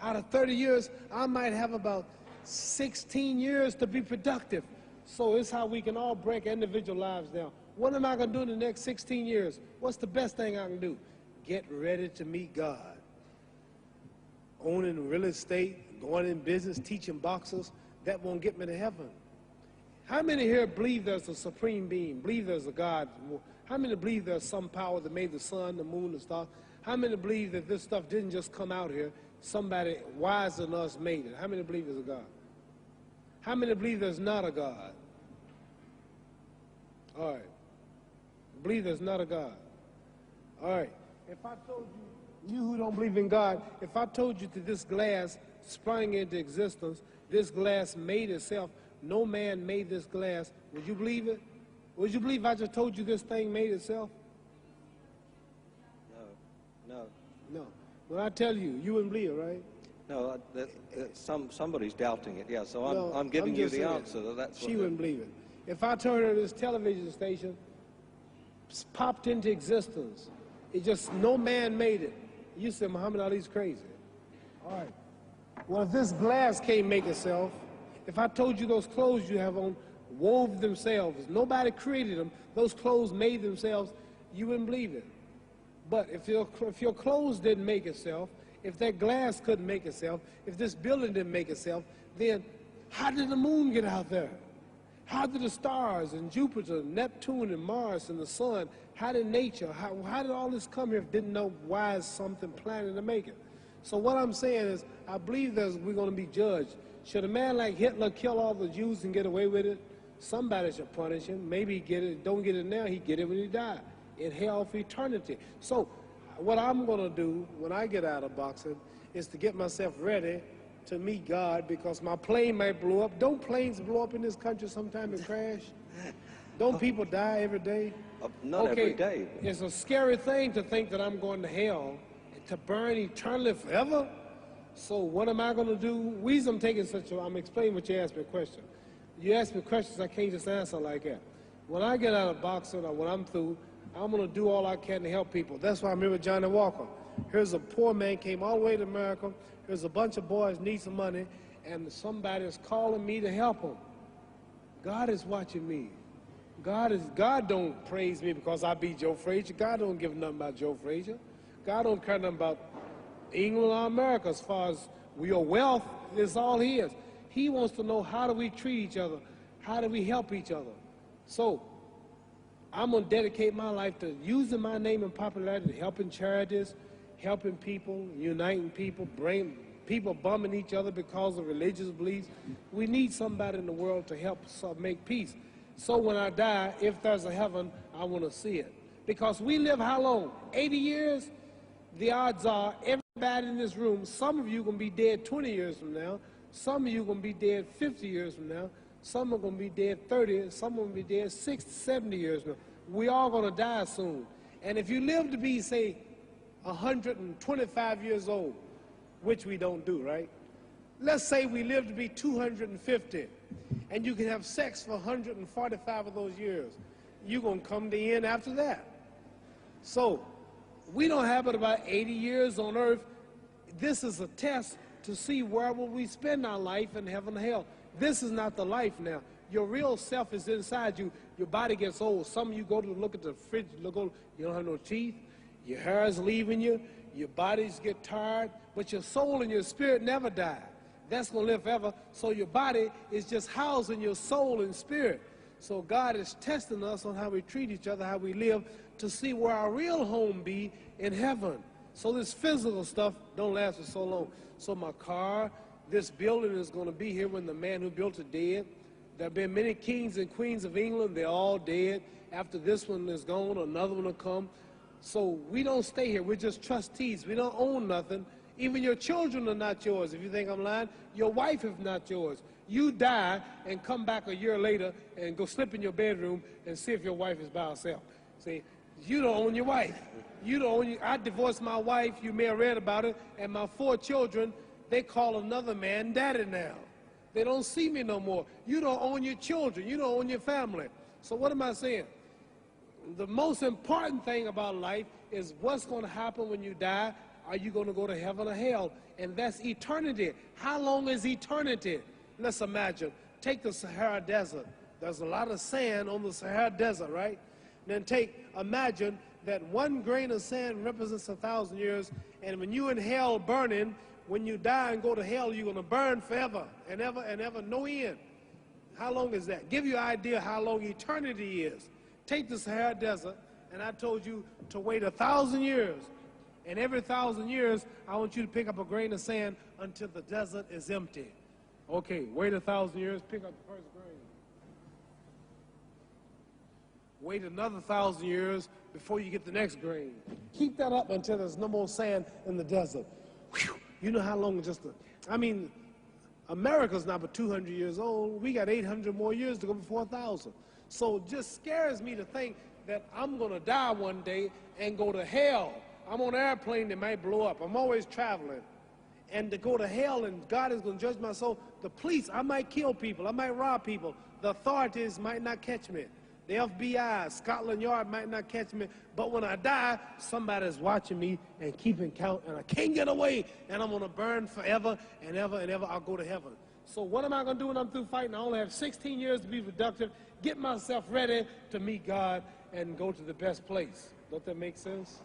Out of 30 years, I might have about 16 years to be productive. So it's how we can all break individual lives down. What am I going to do in the next 16 years? What's the best thing I can do? Get ready to meet God. Owning real estate, going in business, teaching boxers, that won't get me to heaven. How many here believe there's a supreme being, believe there's a God? How many believe there's some power that made the sun, the moon, the stars? How many believe that this stuff didn't just come out here? Somebody wiser than us made it. How many believe there's a God? How many believe there's not a God? All right. Believe there's not a God. All right. If I told you who don't believe in God, if I told you that this glass sprang into existence, this glass made itself, no man made this glass, would you believe it? Would you believe I just told you this thing made itself? No. No. When I tell you, you wouldn't believe it, right? No, somebody's doubting it, yeah, so I'm giving you the answer. That's she wouldn't believe it. If I told her this television station popped into existence, it just, no man made it, you said Muhammad Ali's crazy. All right. Well, if this glass can't make itself, if I told you those clothes you have on wove themselves, nobody created them, those clothes made themselves, you wouldn't believe it. But if your clothes didn't make itself, if that glass couldn't make itself, if this building didn't make itself, then how did the moon get out there? How did the stars and Jupiter, Neptune and Mars and the sun, how did nature, how did all this come here if it didn't know why is something planning to make it? So what I'm saying is, I believe that we're going to be judged. Should a man like Hitler kill all the Jews and get away with it? Somebody should punish him. Maybe he get it, don't get it now, he get it when he died, in hell for eternity. So what I'm going to do when I get out of boxing is to get myself ready to meet God, because my plane might blow up. Don't planes blow up in this country sometime and crash? Don't people die every day? Not every day. It's a scary thing to think that I'm going to hell to burn eternally forever. So what am I going to do? I'm taking I'm explaining what you asked me a question. You ask me questions I can't just answer like that. When I get out of boxing or when I'm through, I'm going to do all I can to help people. That's why I'm here with Johnny Walker. Here's a poor man, came all the way to America. Here's a bunch of boys need some money, and somebody is calling me to help them. God is watching me. God don't praise me because I beat Joe Frazier. God don't give nothing about Joe Frazier. God don't care nothing about England or America as far as your wealth is all his. He wants to know, how do we treat each other? How do we help each other? So I'm going to dedicate my life to using my name and popularity, helping charities, helping people, uniting people, bring people bumming each other because of religious beliefs. We need somebody in the world to help us make peace. So when I die, if there's a heaven, I want to see it. Because we live how long? 80 years? The odds are everybody in this room, some of you are going to be dead 20 years from now, some of you are going to be dead 50 years from now, some are going to be dead 30, some are going to be dead 60, 70 years from now. We all going to die soon. And if you live to be, say, 125 years old, which we don't do, right? Let's say we live to be 250, and you can have sex for 145 of those years. You're going to come to the end after that. So we don't have but about 80 years on earth. This is a test to see where will we spend our life in heaven or hell. This is not the life now. Your real self is inside you. Your body gets old. Some of you go to look at the fridge, you don't have no teeth. Your hair is leaving you. Your bodies get tired. But your soul and your spirit never die. That's going to live forever. So your body is just housing your soul and spirit. So God is testing us on how we treat each other, how we live, to see where our real home be in heaven. So this physical stuff don't last for so long. So my car, this building is going to be here when the man who built it dead. There have been many kings and queens of England. They're all dead. After this one is gone, another one will come. So we don't stay here. We're just trustees. We don't own nothing. Even your children are not yours. If you think I'm lying, your wife is not yours. You die and come back a year later and go slip in your bedroom and see if your wife is by herself. See, you don't own your wife. You don't own I divorced my wife. You may have read about it. And my 4 children, they call another man daddy now. They don't see me no more. You don't own your children. You don't own your family. So what am I saying? The most important thing about life is what's going to happen when you die. are you going to go to heaven or hell? And that's eternity. How long is eternity? Let's imagine. Take the Sahara Desert. There's a lot of sand on the Sahara Desert, right? Then imagine that 1 grain of sand represents 1,000 years, and when you're in hell burning, when you die and go to hell, you're going to burn forever and ever, no end. How long is that? Give you an idea how long eternity is. Take the Sahara Desert, and I told you to wait 1,000 years. And every 1,000 years, I want you to pick up a grain of sand until the desert is empty. Okay, wait 1,000 years, pick up the first grain. Wait another 1,000 years before you get the next grain. Keep that up until there's no more sand in the desert. Whew. You know how long America's not but 200 years old. We got 800 more years to go before 1,000. So it just scares me to think that I'm going to die one day and go to hell. I'm on an airplane that might blow up. I'm always traveling. And to go to hell and God is going to judge my soul. The police, I might kill people. I might rob people. The authorities might not catch me. The FBI, Scotland Yard might not catch me. But when I die, somebody's watching me and keeping count. And I can't get away. And I'm going to burn forever and ever and ever. I'll go to heaven. So what am I going to do when I'm through fighting? I only have 16 years to be productive. Get myself ready to meet God and go to the best place. Don't that make sense?